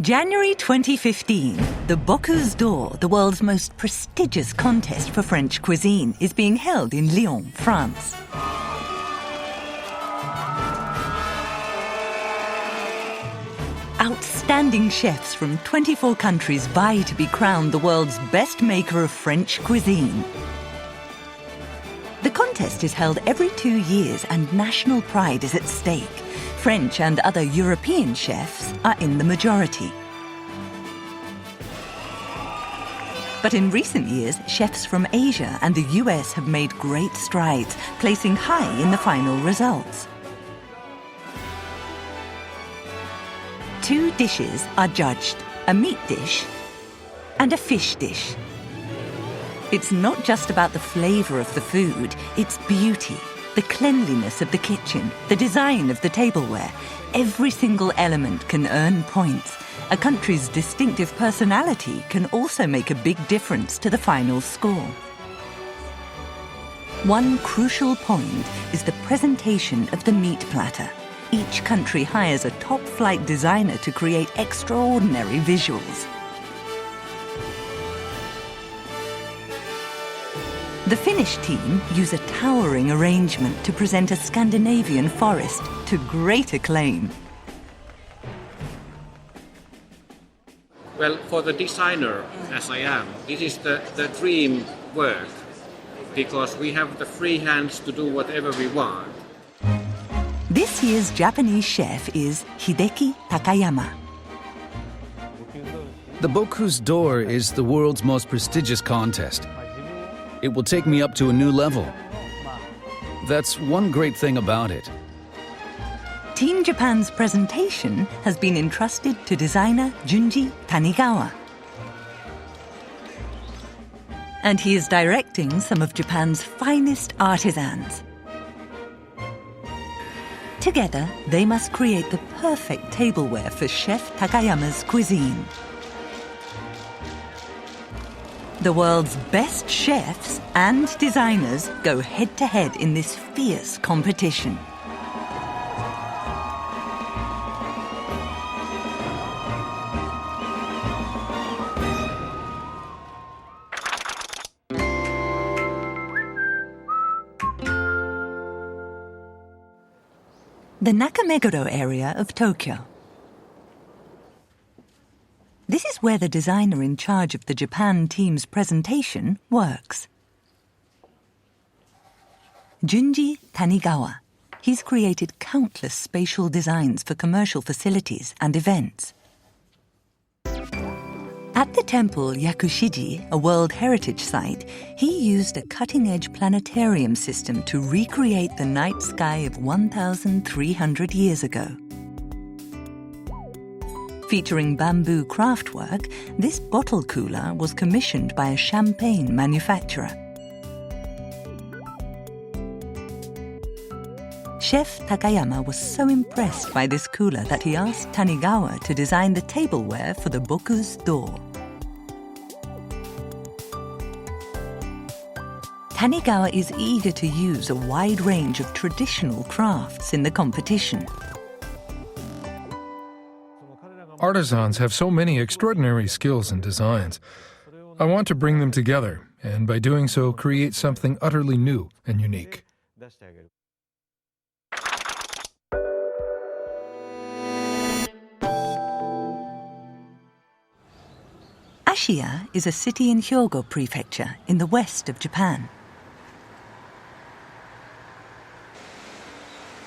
January 2015, the Bocuse d'Or, the world's most prestigious contest for French cuisine, is being held in Lyon, France. Outstanding chefs from 24 countries vie to be crowned the world's best maker of French cuisine. The contest is held every 2 years and national pride is at stake. French and other European chefs are in the majority. But in recent years, chefs from Asia and the US have made great strides, placing high in the final results. 2 dishes are judged, a meat dish and a fish dish. It's not just about the flavor of the food, it's beauty, the cleanliness of the kitchen, the design of the tableware. Every single element can earn points. A country's distinctive personality can also make a big difference to the final score. One crucial point is the presentation of the meat platter. Each country hires a top-flight designer to create extraordinary visuals. The Finnish team use a towering arrangement to present a Scandinavian forest to great acclaim. Well, for the designer, as I am, this is the dream work, because we have the free hands to do whatever we want. This year's Japanese chef is Hideki Takayama. The Bocuse d'Or is the world's most prestigious contest. It will take me up to a new level. That's one great thing about it. Team Japan's presentation has been entrusted to designer Junji Tanigawa. And he is directing some of Japan's finest artisans. Together, they must create the perfect tableware for Chef Takayama's cuisine. The world's best chefs and designers go head-to-head in this fierce competition. The Nakameguro area of Tokyo. This is where the designer in charge of the Japan team's presentation works. Junji Tanigawa. He's created countless spatial designs for commercial facilities and events. At the temple Yakushiji, a World Heritage Site, he used a cutting-edge planetarium system to recreate the night sky of 1,300 years ago. Featuring bamboo craftwork, this bottle cooler was commissioned by a champagne manufacturer. Chef Takayama was so impressed by this cooler that he asked Tanigawa to design the tableware for the Bocuse d'Or. Tanigawa is eager to use a wide range of traditional crafts in the competition. Artisans have so many extraordinary skills and designs. I want to bring them together, and by doing so, create something utterly new and unique. Ashiya is a city in Hyogo Prefecture in the west of Japan.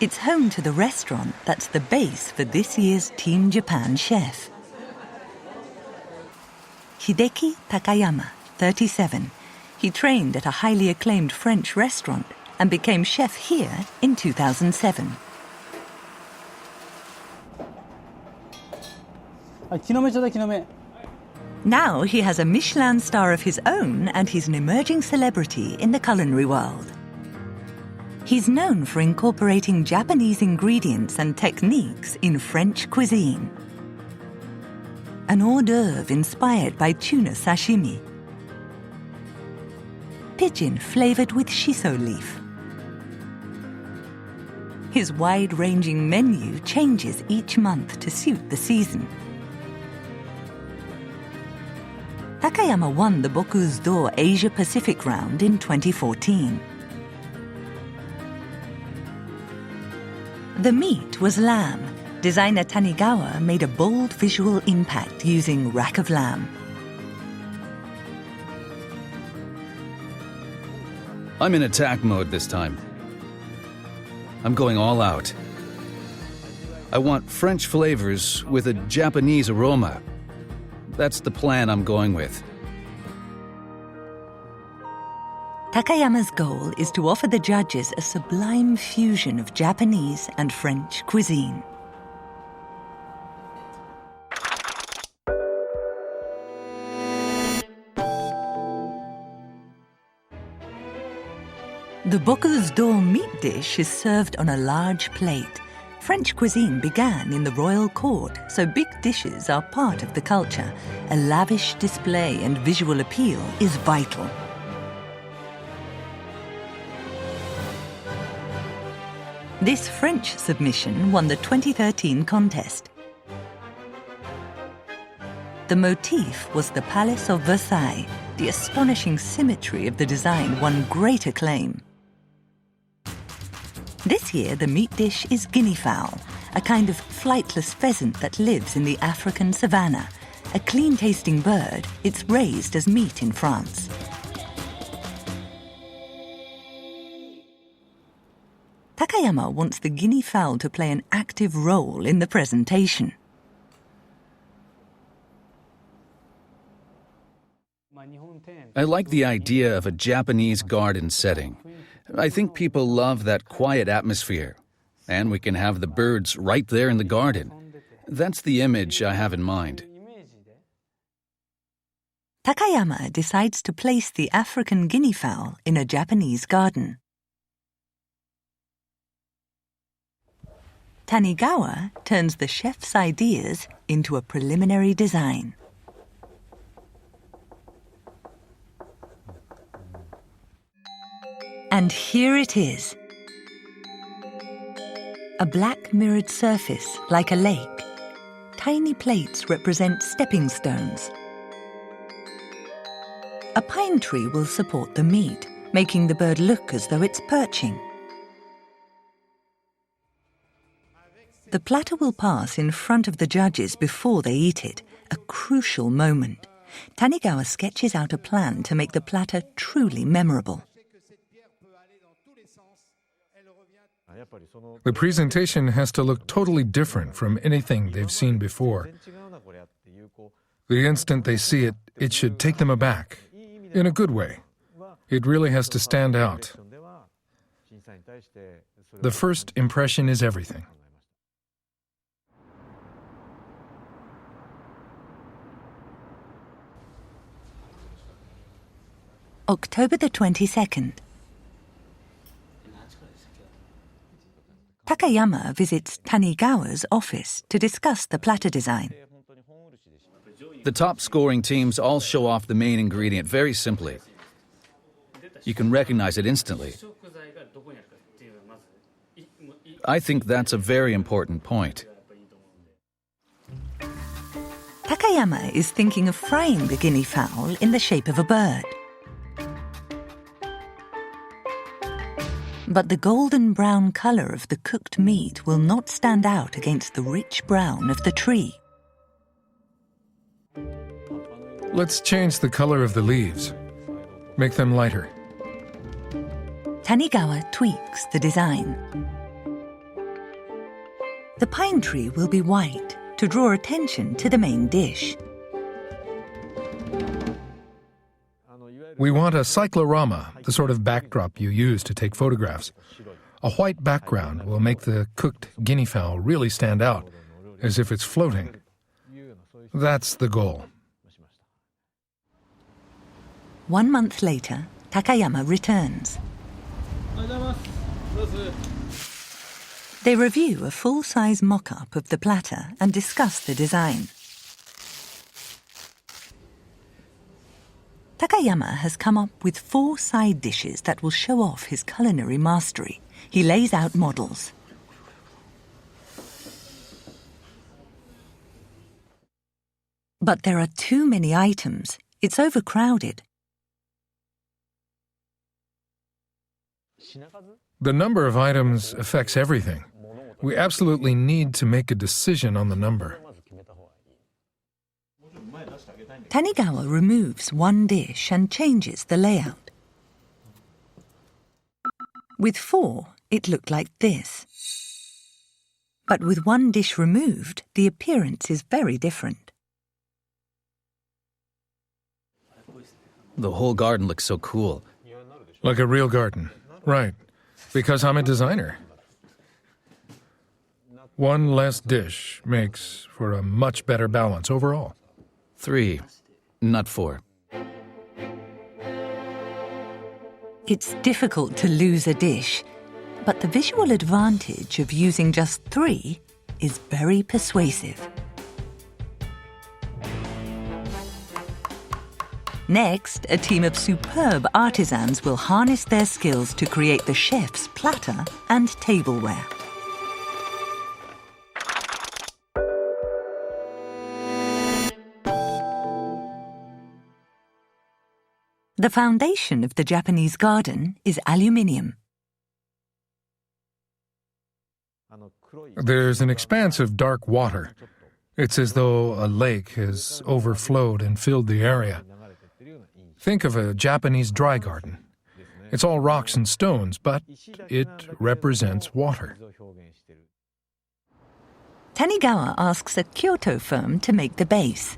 It's home to the restaurant that's the base for this year's Team Japan chef. Hideki Takayama, 37. He trained at a highly acclaimed French restaurant and became chef here in 2007. Now he has a Michelin star of his own and he's an emerging celebrity in the culinary world. He's known for incorporating Japanese ingredients and techniques in French cuisine. An hors d'oeuvre inspired by tuna sashimi. Pigeon flavored with shiso leaf. His wide-ranging menu changes each month to suit the season. Takayama won the Bocuse d'Or Asia Pacific round in 2014. The meat was lamb. Designer Tanigawa made a bold visual impact using rack of lamb. I'm in attack mode this time. I'm going all out. I want French flavors with a Japanese aroma. That's the plan I'm going with. Takayama's goal is to offer the judges a sublime fusion of Japanese and French cuisine. The Bocuse d'Or meat dish is served on a large plate. French cuisine began in the royal court, so big dishes are part of the culture. A lavish display and visual appeal is vital. This French submission won the 2013 contest. The motif was the Palace of Versailles. The astonishing symmetry of the design won great acclaim. This year, the meat dish is guinea fowl, a kind of flightless pheasant that lives in the African savannah. A clean-tasting bird, it's raised as meat in France. Takayama wants the guinea fowl to play an active role in the presentation. I like the idea of a Japanese garden setting. I think people love that quiet atmosphere. And we can have the birds right there in the garden. That's the image I have in mind. Takayama decides to place the African guinea fowl in a Japanese garden. Tanigawa turns the chef's ideas into a preliminary design. And here it is. A black mirrored surface like a lake. Tiny plates represent stepping stones. A pine tree will support the meat, making the bird look as though it's perching. The platter will pass in front of the judges before they eat it, a crucial moment. Tanigawa sketches out a plan to make the platter truly memorable. The presentation has to look totally different from anything they've seen before. The instant they see it, it should take them aback, in a good way. It really has to stand out. The first impression is everything. October the 22nd. Takayama visits Tanigawa's office to discuss the platter design. The top scoring teams all show off the main ingredient very simply. You can recognize it instantly. I think that's a very important point. Takayama is thinking of frying the guinea fowl in the shape of a bird. But the golden brown color of the cooked meat will not stand out against the rich brown of the tree. Let's change the color of the leaves. Make them lighter. Tanigawa tweaks the design. The pine tree will be white to draw attention to the main dish. We want a cyclorama, the sort of backdrop you use to take photographs. A white background will make the cooked guinea fowl really stand out, as if it's floating. That's the goal. 1 month later, Takayama returns. They review a full-size mock-up of the platter and discuss the design. Takayama has come up with 4 side dishes that will show off his culinary mastery. He lays out models. But there are too many items. It's overcrowded. The number of items affects everything. We absolutely need to make a decision on the number. Tanigawa removes one dish and changes the layout. With 4, it looked like this. But with one dish removed, the appearance is very different. The whole garden looks so cool. Like a real garden. Right. Because I'm a designer. One less dish makes for a much better balance overall. 3, not 4. It's difficult to lose a dish, but the visual advantage of using just 3 is very persuasive. Next, a team of superb artisans will harness their skills to create the chef's platter and tableware. The foundation of the Japanese garden is aluminium. There's an expanse of dark water. It's as though a lake has overflowed and filled the area. Think of a Japanese dry garden. It's all rocks and stones, but it represents water. Tanigawa asks a Kyoto firm to make the base.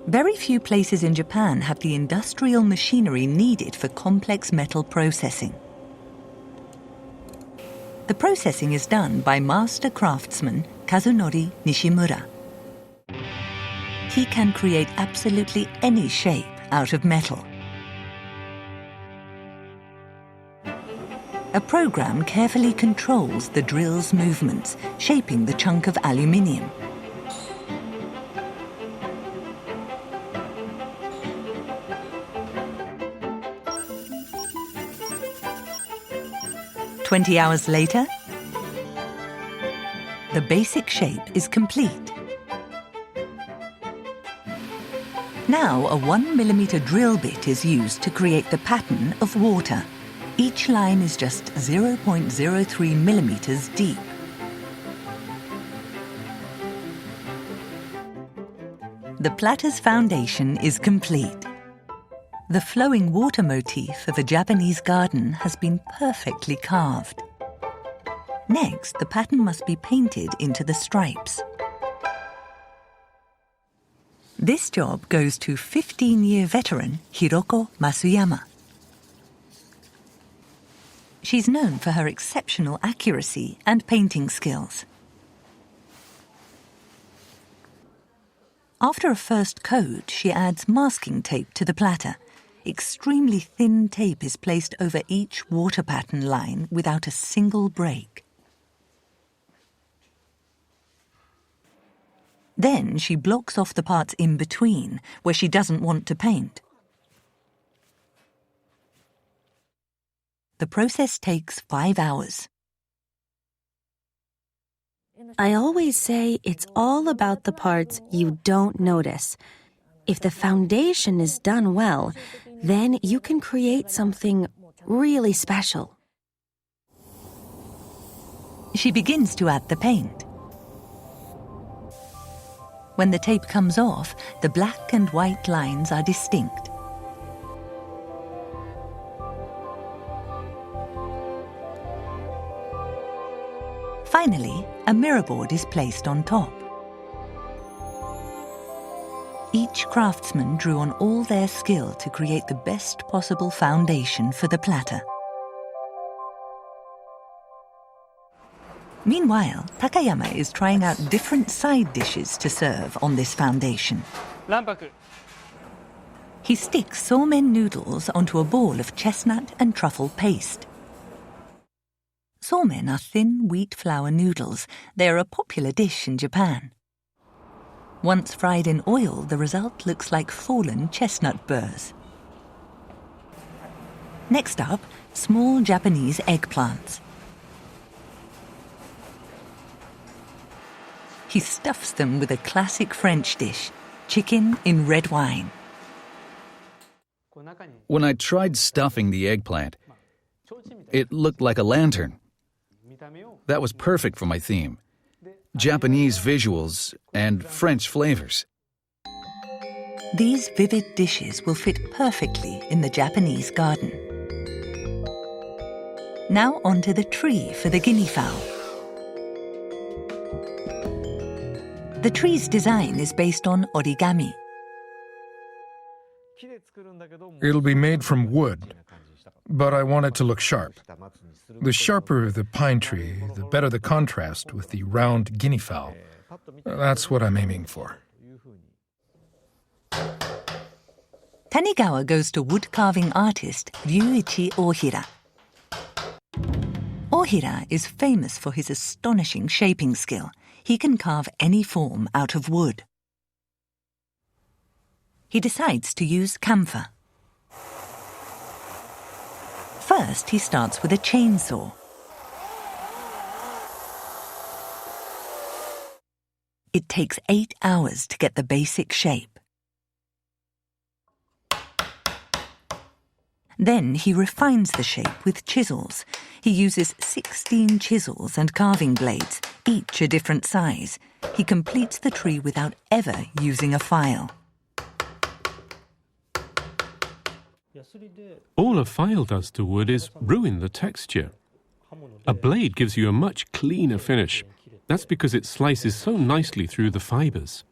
Very few places in Japan have the industrial machinery needed for complex metal processing. The processing is done by master craftsman Kazunori Nishimura. He can create absolutely any shape out of metal. A program carefully controls the drill's movements, shaping the chunk of aluminium. "20 hours later, the basic shape is complete. Now a 1mm drill bit is used to create the pattern of water. Each line is just 0.03 millimeters deep. The platter's foundation is complete. The flowing water motif of a Japanese garden has been perfectly carved. Next, the pattern must be painted into the stripes. This job goes to 15-year veteran Hiroko Masuyama. She's known for her exceptional accuracy and painting skills. After a first coat, she adds masking tape to the platter. Extremely thin tape is placed over each water pattern line without a single break. Then she blocks off the parts in between, where she doesn't want to paint. The process takes 5 hours. I always say it's all about the parts you don't notice. If the foundation is done well, then you can create something really special. She begins to add the paint. When the tape comes off, the black and white lines are distinct. Finally, a mirror board is placed on top. Each craftsman drew on all their skill to create the best possible foundation for the platter. Meanwhile, Takayama is trying out different side dishes to serve on this foundation. He sticks somen noodles onto a ball of chestnut and truffle paste. Somen are thin wheat flour noodles. They are a popular dish in Japan. Once fried in oil, the result looks like fallen chestnut burrs. Next up, small Japanese eggplants. He stuffs them with a classic French dish, chicken in red wine. When I tried stuffing the eggplant, it looked like a lantern. That was perfect for my theme: Japanese visuals and French flavors. These vivid dishes will fit perfectly in the Japanese garden. Now onto the tree for the guinea fowl. The tree's design is based on origami. It'll be made from wood, but I want it to look sharp. The sharper the pine tree, the better the contrast with the round guinea fowl. That's what I'm aiming for. Tanigawa goes to wood-carving artist Ryuichi Ohira. Ohira is famous for his astonishing shaping skill. He can carve any form out of wood. He decides to use camphor. First, he starts with a chainsaw. It takes 8 hours to get the basic shape. Then he refines the shape with chisels. He uses 16 chisels and carving blades, each a different size. He completes the tree without ever using a file. All a file does to wood is ruin the texture. A blade gives you a much cleaner finish. That's because it slices so nicely through the fibers.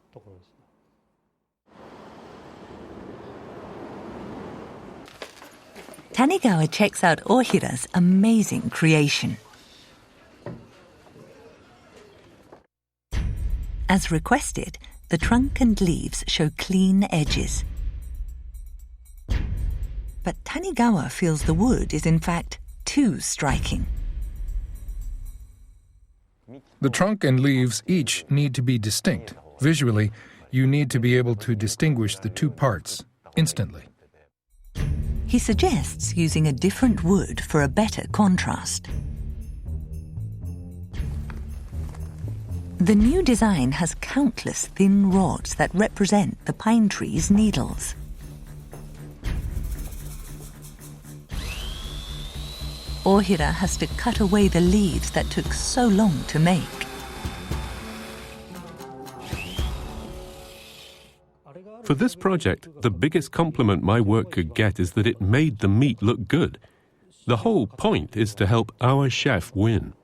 Tanigawa checks out Ohira's amazing creation. As requested, the trunk and leaves show clean edges. But Tanigawa feels the wood is in fact too striking. The trunk and leaves each need to be distinct. Visually, you need to be able to distinguish the two parts instantly. He suggests using a different wood for a better contrast. The new design has countless thin rods that represent the pine tree's needles. Ohira has to cut away the leaves that took so long to make. For this project, the biggest compliment my work could get is that it made the meat look good. The whole point is to help our chef win.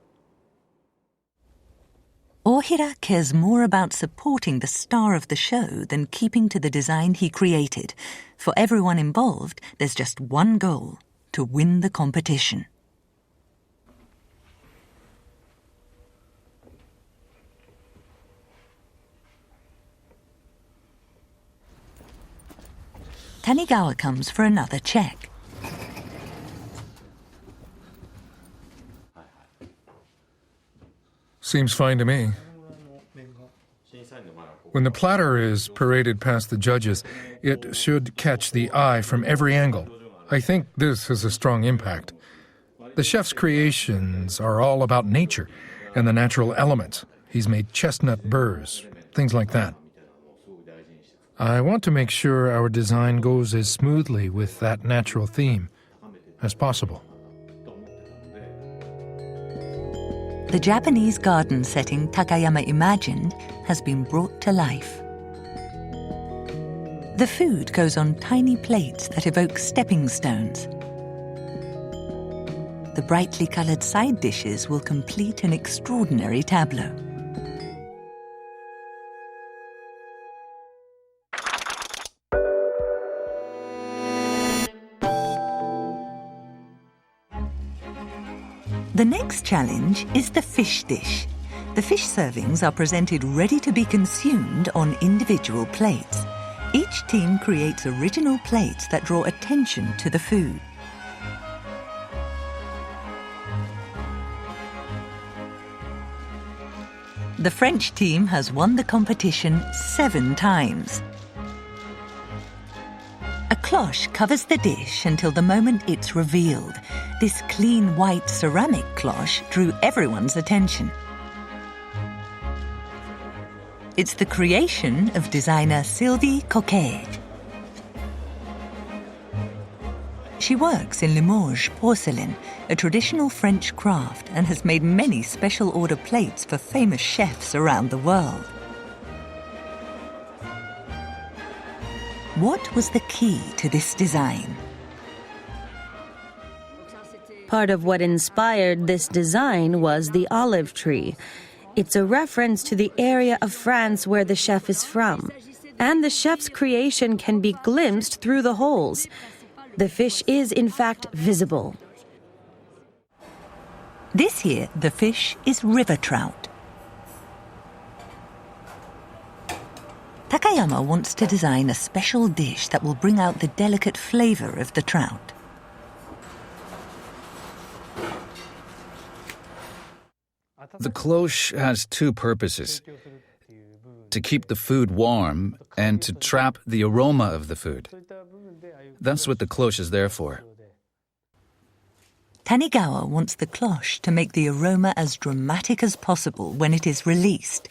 Ohira cares more about supporting the star of the show than keeping to the design he created. For everyone involved, there's just one goal: to win the competition. Tanigawa comes for another check. Seems fine to me. When the platter is paraded past the judges, it should catch the eye from every angle. I think this has a strong impact. The chef's creations are all about nature and the natural elements. He's made chestnut burrs, things like that. I want to make sure our design goes as smoothly with that natural theme as possible. The Japanese garden setting Takayama imagined has been brought to life. The food goes on tiny plates that evoke stepping stones. The brightly coloured side dishes will complete an extraordinary tableau. The next challenge is the fish dish. The fish servings are presented ready to be consumed on individual plates. Each team creates original plates that draw attention to the food. The French team has won the competition 7 times. A cloche covers the dish until the moment it's revealed. This clean white ceramic cloche drew everyone's attention. It's the creation of designer Sylvie Coquet. She works in Limoges porcelain, a traditional French craft, and has made many special order plates for famous chefs around the world. What was the key to this design? Part of what inspired this design was the olive tree. It's a reference to the area of France where the chef is from. And the chef's creation can be glimpsed through the holes. The fish is, in fact, visible. This year, the fish is river trout. Takayama wants to design a special dish that will bring out the delicate flavor of the trout. The cloche has two purposes: to keep the food warm and to trap the aroma of the food. That's what the cloche is there for. Tanigawa wants the cloche to make the aroma as dramatic as possible when it is released.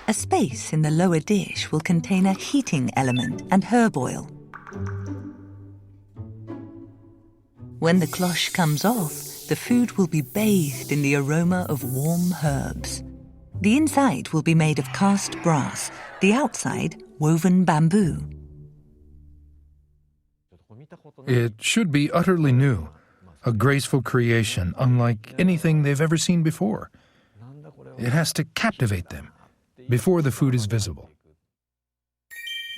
A space in the lower dish will contain a heating element and herb oil. When the cloche comes off, the food will be bathed in the aroma of warm herbs. The inside will be made of cast brass, the outside woven bamboo. It should be utterly new, a graceful creation unlike anything they've ever seen before. It has to captivate them before the food is visible.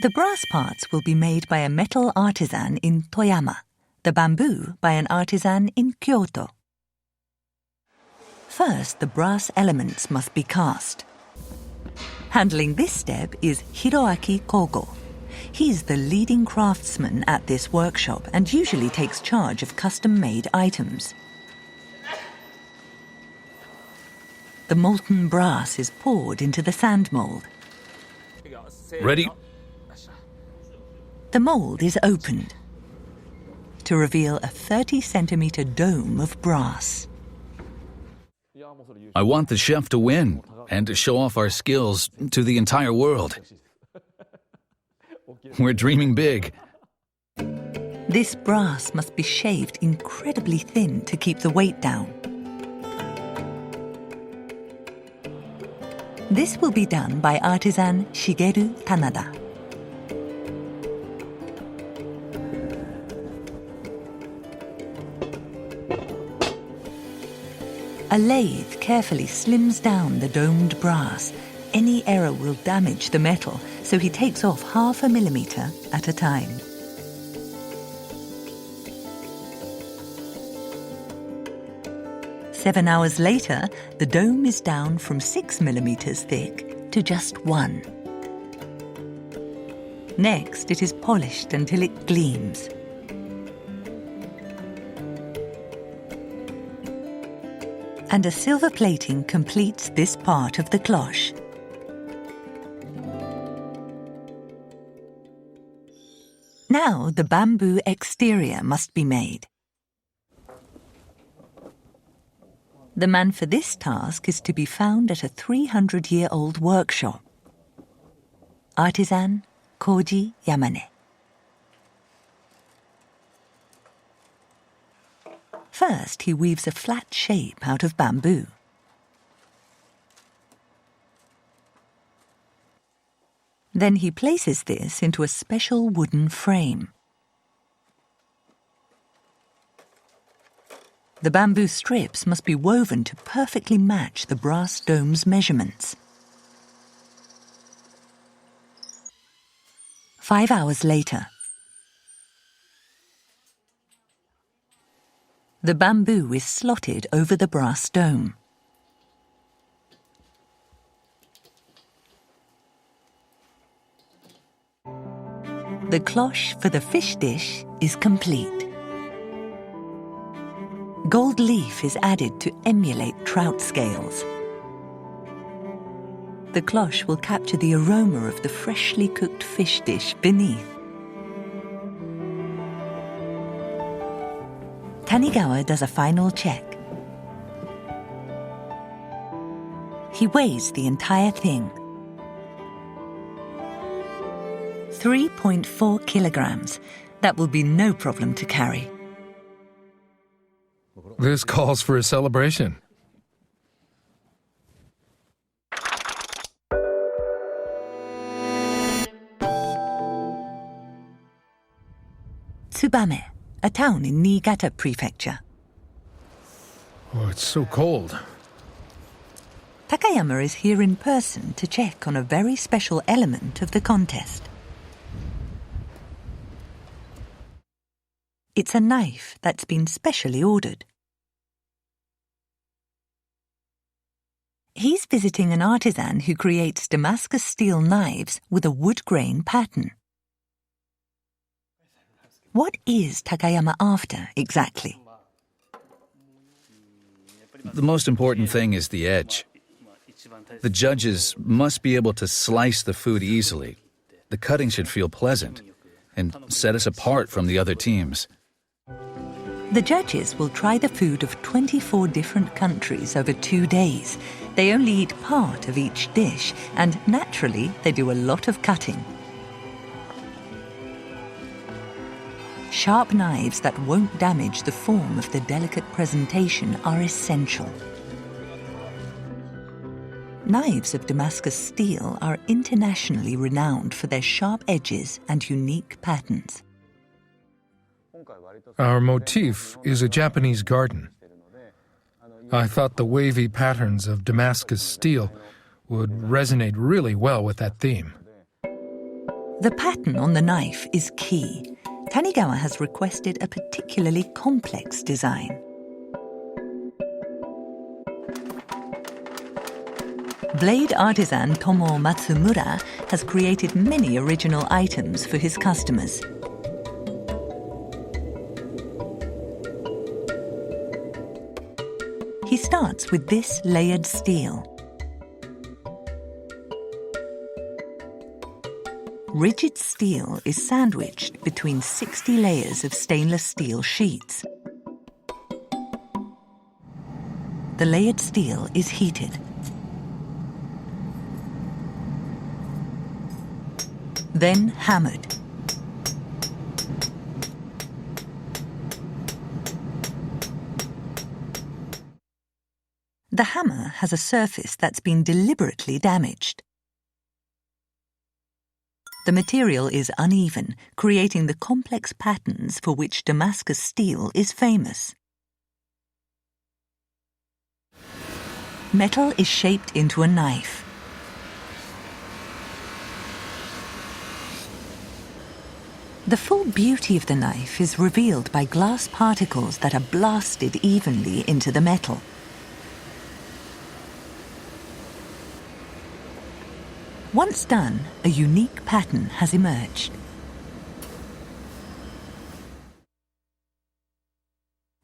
The brass parts will be made by a metal artisan in Toyama, the bamboo by an artisan in Kyoto. First, the brass elements must be cast. Handling this step is Hiroaki Kogo. He's the leading craftsman at this workshop and usually takes charge of custom-made items. The molten brass is poured into the sand mold. Ready? The mold is opened to reveal a 30-centimeter dome of brass. I want the chef to win and to show off our skills to the entire world. We're dreaming big. This brass must be shaved incredibly thin to keep the weight down. This will be done by artisan Shigeru Tanada. A lathe carefully slims down the domed brass. Any error will damage the metal, so he takes off 0.5 millimeter at a time. Seven hours later, the dome is down from 6 millimeters thick to just 1. Next, it is polished until it gleams. And a silver plating completes this part of the cloche. Now the bamboo exterior must be made. The man for this task is to be found at a 300-year-old workshop. Artisan Koji Yamane. First, he weaves a flat shape out of bamboo. Then he places this into a special wooden frame. The bamboo strips must be woven to perfectly match the brass dome's measurements. 5 hours later, the bamboo is slotted over the brass dome. The cloche for the fish dish is complete. Gold leaf is added to emulate trout scales. The cloche will capture the aroma of the freshly cooked fish dish beneath. Tanigawa does a final check. He weighs the entire thing. 3.4 kilograms. That will be no problem to carry. This calls for a celebration. Tsubame, a town in Niigata Prefecture. Oh, it's so cold. Takayama is here in person to check on a very special element of the contest. It's a knife that's been specially ordered. He's visiting an artisan who creates Damascus steel knives with a wood grain pattern. What is Takayama after exactly? The most important thing is the edge. The judges must be able to slice the food easily. The cutting should feel pleasant and set us apart from the other teams. The judges will try the food of 24 different countries over 2 days. They only eat part of each dish, and naturally, they do a lot of cutting. Sharp knives that won't damage the form of the delicate presentation are essential. Knives of Damascus steel are internationally renowned for their sharp edges and unique patterns. Our motif is a Japanese garden. I thought the wavy patterns of Damascus steel would resonate really well with that theme. The pattern on the knife is key. Tanigawa has requested a particularly complex design. Blade artisan Tomo Matsumura has created many original items for his customers. He starts with this layered steel. Rigid steel is sandwiched between 60 layers of stainless steel sheets. The layered steel is heated. Then hammered. The hammer has a surface that's been deliberately damaged. The material is uneven, creating the complex patterns for which Damascus steel is famous. Metal is shaped into a knife. The full beauty of the knife is revealed by glass particles that are blasted evenly into the metal. Once done, a unique pattern has emerged.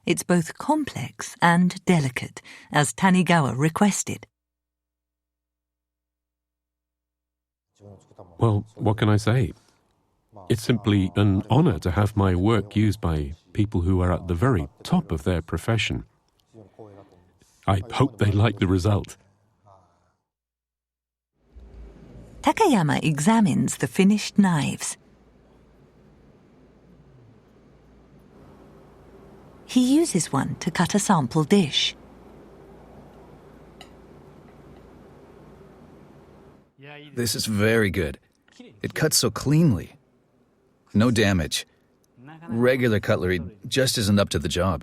It's both complex and delicate, as Tanigawa requested. Well, what can I say? It's simply an honor to have my work used by people who are at the very top of their profession. I hope they like the result. Takayama examines the finished knives. He uses one to cut a sample dish. This is very good. It cuts so cleanly. No damage. Regular cutlery just isn't up to the job.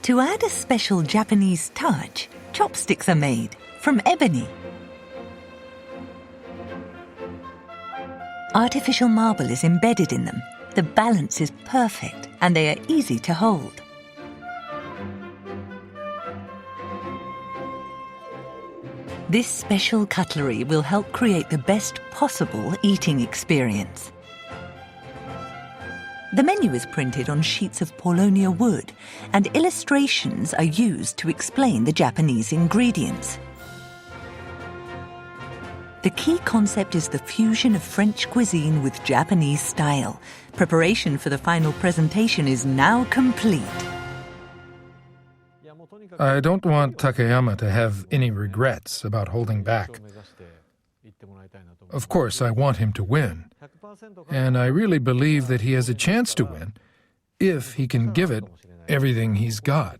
To add a special Japanese touch, chopsticks are made from ebony. Artificial marble is embedded in them. The balance is perfect and they are easy to hold. This special cutlery will help create the best possible eating experience. The menu is printed on sheets of paulownia wood, and illustrations are used to explain the Japanese ingredients. The key concept is the fusion of French cuisine with Japanese style. Preparation for the final presentation is now complete. I don't want Takayama to have any regrets about holding back. Of course, I want him to win, and I really believe that he has a chance to win if he can give it everything he's got.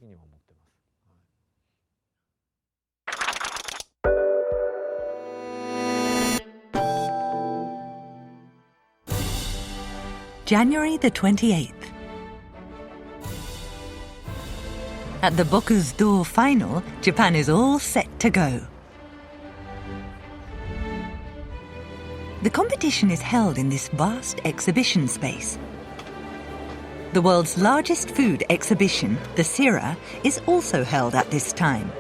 January the 28th. At the Bocuse d'Or final, Japan is all set to go. The competition is held in this vast exhibition space. The world's largest food exhibition, the Sira, is also held at this time.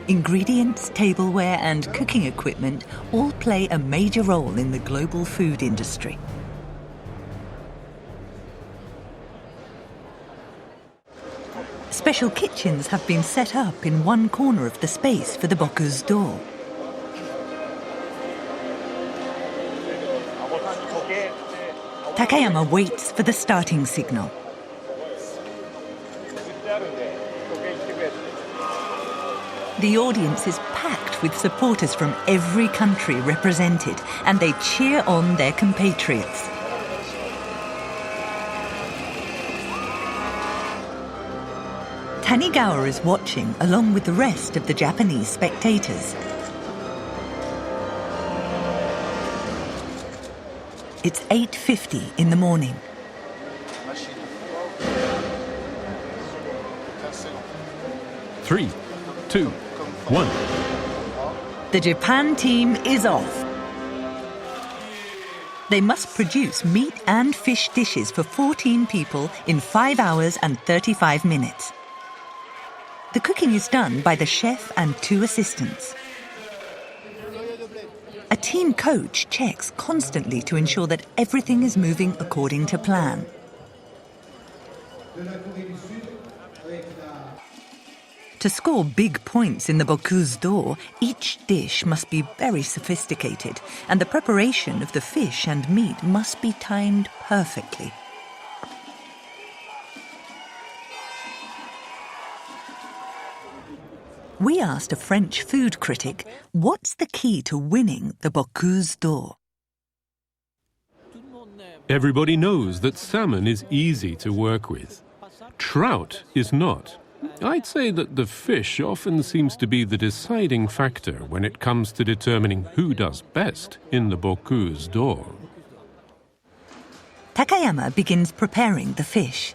Ingredients, tableware, and cooking equipment all play a major role in the global food industry. Special kitchens have been set up in one corner of the space for the Bocuse d'Or. Takayama waits for the starting signal. The audience is packed with supporters from every country represented, and they cheer on their compatriots. Tanigawa is watching along with the rest of the Japanese spectators. It's 8:50 in the morning. Three, two, one. The Japan team is off. They must produce meat and fish dishes for 14 people in 5 hours and 35 minutes. The cooking is done by the chef and 2 assistants. A team coach checks constantly to ensure that everything is moving according to plan. To score big points in the Bocuse d'Or, each dish must be very sophisticated, and the preparation of the fish and meat must be timed perfectly. We asked a French food critic, what's the key to winning the Bocuse d'Or? Everybody knows that salmon is easy to work with. Trout is not. I'd say that the fish often seems to be the deciding factor when it comes to determining who does best in the Bocuse d'Or. Takayama begins preparing the fish.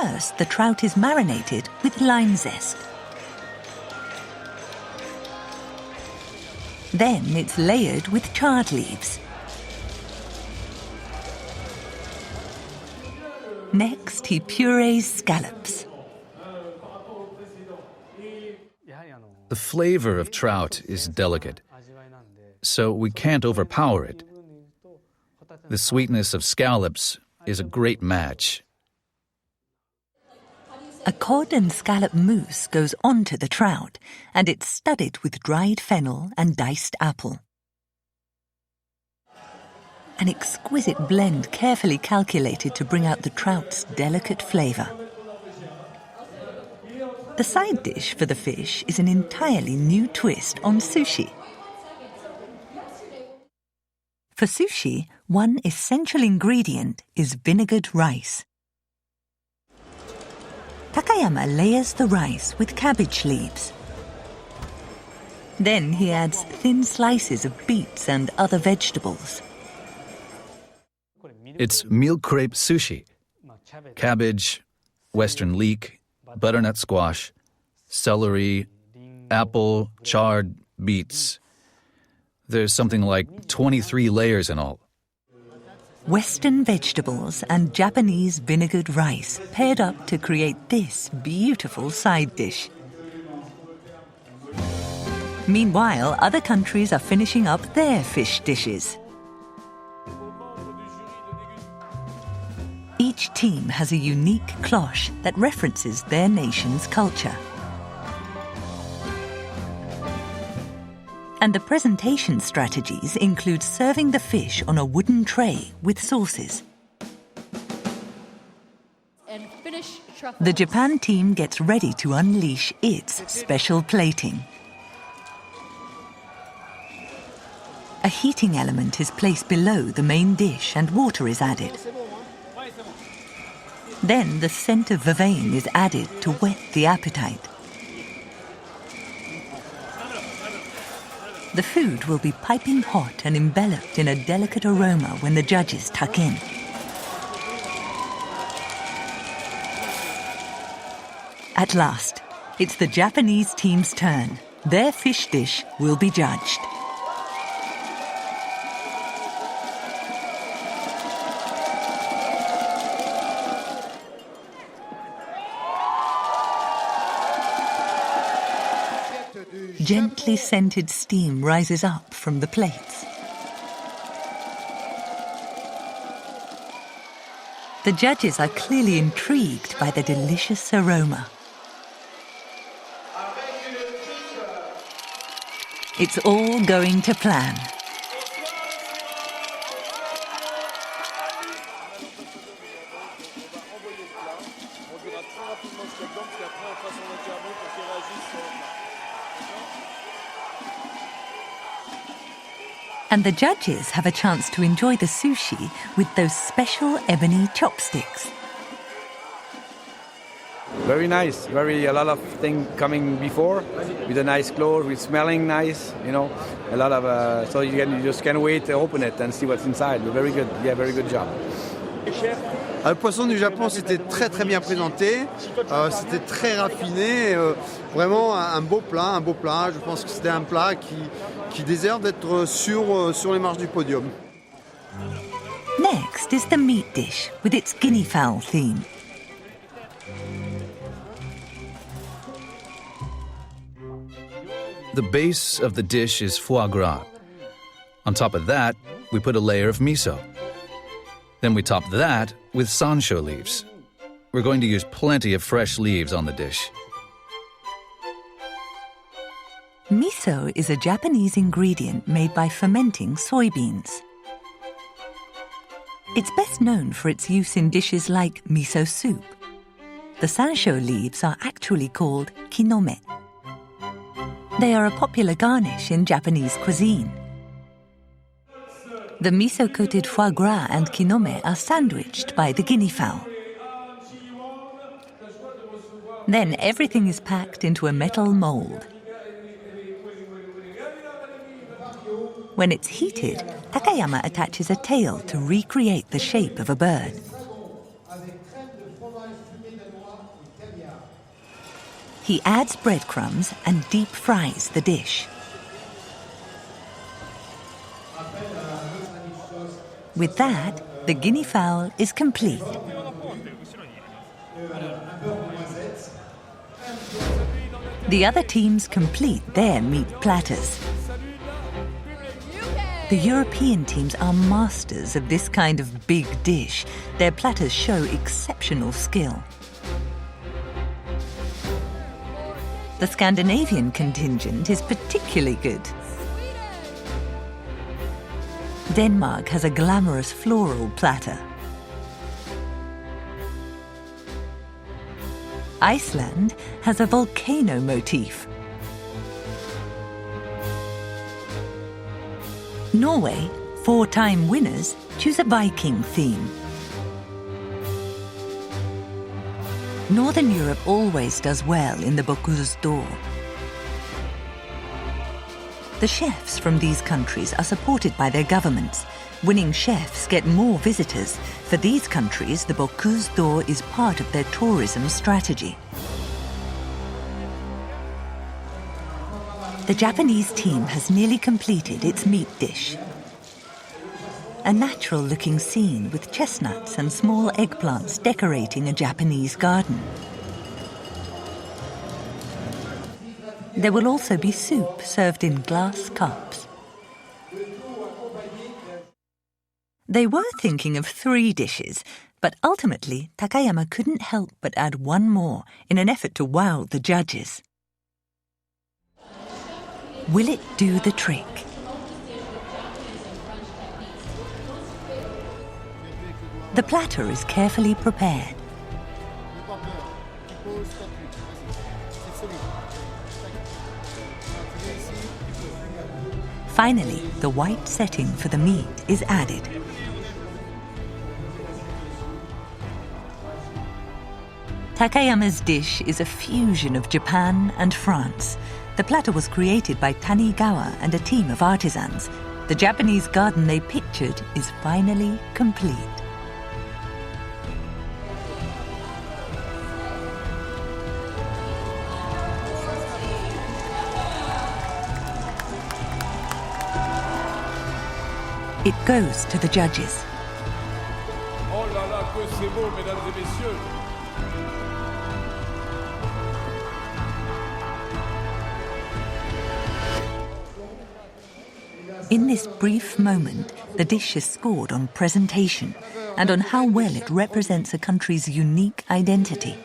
First, the trout is marinated with lime zest. Then it's layered with chard leaves. Next, he purees scallops. The flavor of trout is delicate, so we can't overpower it. The sweetness of scallops is a great match. A cod and scallop mousse goes onto the trout, and it's studded with dried fennel and diced apple. An exquisite blend carefully calculated to bring out the trout's delicate flavour. The side dish for the fish is an entirely new twist on sushi. For sushi, one essential ingredient is vinegared rice. Takayama layers the rice with cabbage leaves. Then he adds thin slices of beets and other vegetables. It's meal crepe sushi. Cabbage, western leek, butternut squash, celery, apple, chard, beets. There's something like 23 layers in all. Western vegetables and Japanese vinegared rice paired up to create this beautiful side dish. Meanwhile, other countries are finishing up their fish dishes. Each team has a unique cloche that references their nation's culture. And the presentation strategies include serving the fish on a wooden tray with sauces. The Japan team gets ready to unleash its special plating. A heating element is placed below the main dish and water is added. Then the scent of vervain is added to whet the appetite. The food will be piping hot and enveloped in a delicate aroma when the judges tuck in. At last, it's the Japanese team's turn. Their fish dish will be judged. Gently scented steam rises up from the plates. The judges are clearly intrigued by the delicious aroma. It's all going to plan. And the judges have a chance to enjoy the sushi with those special ebony chopsticks. Very nice, a lot of things coming before, with a nice clothes, with smelling nice, a lot of, so you just can't wait to open it and see what's inside. Very good, very good job. Le poisson du Japon, c'était très très bien présenté, c'était très raffiné, vraiment un beau plat. Je pense que c'était un plat qui désire d'être sur les marches du podium. Next is the meat dish with its guinea fowl theme. The base of the dish is foie gras. On top of that, we put a layer of miso. Then we top that with sansho leaves. We're going to use plenty of fresh leaves on the dish. Miso is a Japanese ingredient made by fermenting soybeans. It's best known for its use in dishes like miso soup. The sansho leaves are actually called kinome. They are a popular garnish in Japanese cuisine. The miso-coated foie gras and kinome are sandwiched by the guinea fowl. Then everything is packed into a metal mold. When it's heated, Takayama attaches a tail to recreate the shape of a bird. He adds breadcrumbs and deep fries the dish. With that, the guinea fowl is complete. The other teams complete their meat platters. The European teams are masters of this kind of big dish. Their platters show exceptional skill. The Scandinavian contingent is particularly good. Denmark has a glamorous floral platter. Iceland has a volcano motif. Norway, 4-time winners, choose a Viking theme. Northern Europe always does well in the Bocuse d'Or. The chefs from these countries are supported by their governments. Winning chefs get more visitors. For these countries, the Bocuse d'Or is part of their tourism strategy. The Japanese team has nearly completed its meat dish. A natural-looking scene with chestnuts and small eggplants decorating a Japanese garden. There will also be soup served in glass cups. They were thinking of 3 dishes, but ultimately Takayama couldn't help but add one more in an effort to wow the judges. Will it do the trick? The platter is carefully prepared. Finally, the white setting for the meat is added. Takayama's dish is a fusion of Japan and France. The platter was created by Tanigawa and a team of artisans. The Japanese garden they pictured is finally complete. It goes to the judges. Oh là là, que c'est beau, mesdames et messieurs! In this brief moment, the dish is scored on presentation and on how well it represents a country's unique identity.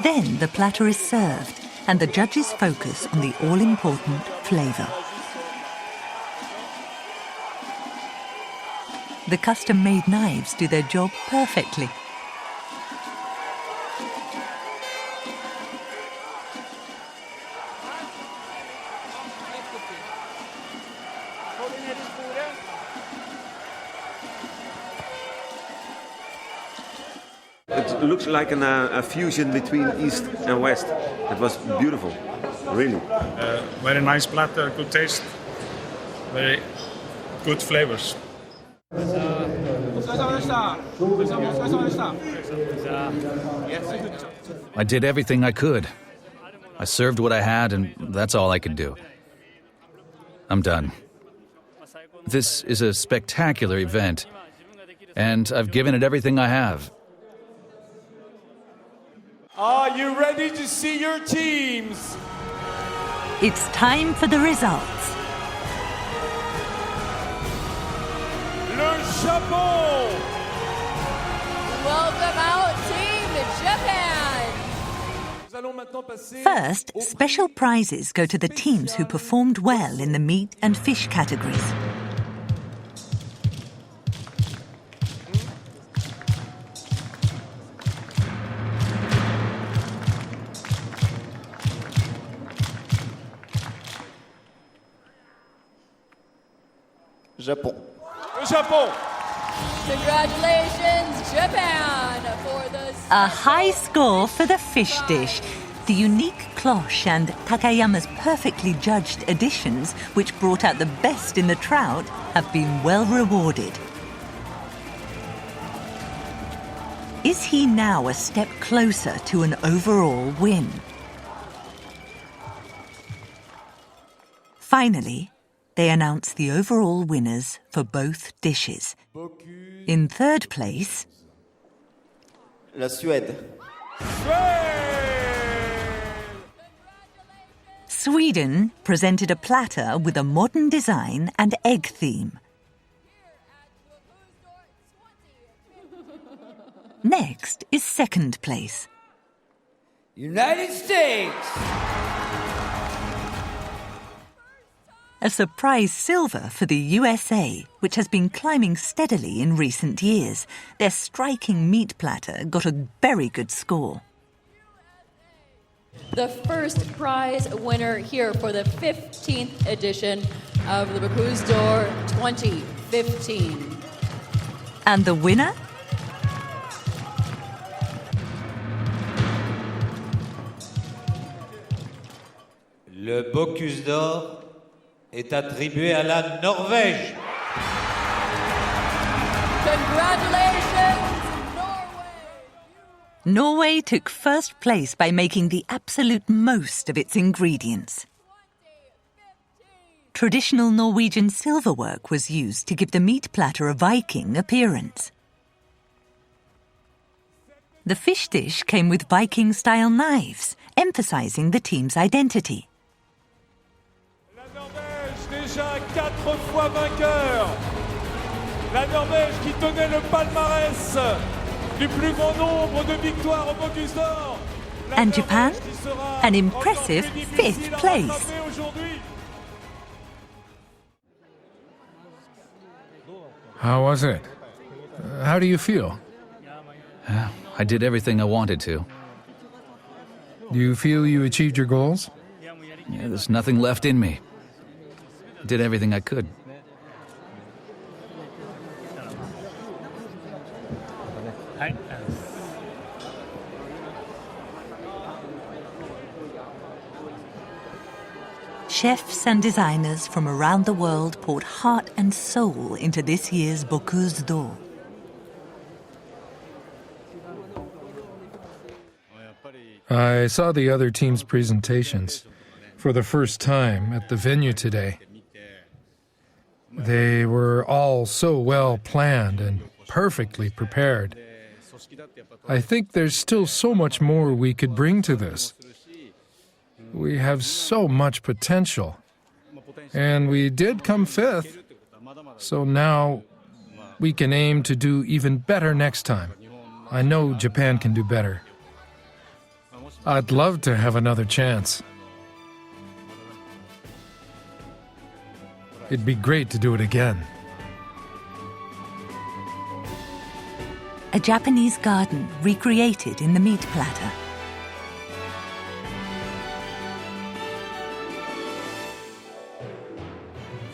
Then the platter is served, and the judges focus on the all-important flavour. The custom-made knives do their job perfectly. It looks like a fusion between East and West. It was beautiful, really. Very nice platter, good taste, very good flavors. I did everything I could. I served what I had, and that's all I could do. I'm done. This is a spectacular event, and I've given it everything I have. Are you ready to see your teams? It's time for the results. Le chapeau! Welcome out, Team Japan! First, special prizes go to the teams who performed well in the meat and fish categories. Japon. Le Japon! Congratulations, Japan, for the... A high score for the fish dish. The unique cloche and Takayama's perfectly judged additions, which brought out the best in the trout, have been well rewarded. Is he now a step closer to an overall win? Finally, they announce the overall winners for both dishes. In third place, La Suède. Sweden presented a platter with a modern design and egg theme. Next is second place. United States! A surprise silver for the USA, which has been climbing steadily in recent years. Their striking meat platter got a very good score. The first prize winner here for the 15th edition of the Bocuse d'Or 2015. And the winner? Le Bocuse d'Or est attribué à la Norvège. Congratulations, Norway! Norway took first place by making the absolute most of its ingredients. Traditional Norwegian silverwork was used to give the meat platter a Viking appearance. The fish dish came with Viking-style knives, emphasizing the team's identity. La Norvège, déjà 4 fois vainqueur. La Norvège qui tenait le palmarès du plus grand nombre de victoires au Bocuse d'Or. And Japan? An impressive 5th place. How was it? How do you feel? I did everything I wanted to. Do you feel you achieved your goals? Yeah, there's nothing left in me. Did everything I could. Chefs and designers from around the world poured heart and soul into this year's Bocuse d'Or. I saw the other team's presentations for the first time at the venue today. They were all so well planned and perfectly prepared. I think there's still so much more we could bring to this. We have so much potential. And we did come 5th. So now we can aim to do even better next time. I know Japan can do better. I'd love to have another chance. It'd be great to do it again. A Japanese garden recreated in the meat platter.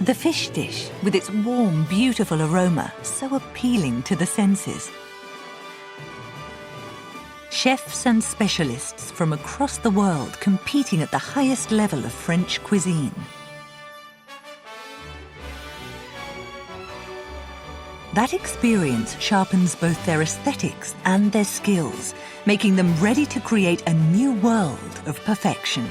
The fish dish, with its warm, beautiful aroma, so appealing to the senses. Chefs and specialists from across the world competing at the highest level of French cuisine. That experience sharpens both their aesthetics and their skills, making them ready to create a new world of perfection.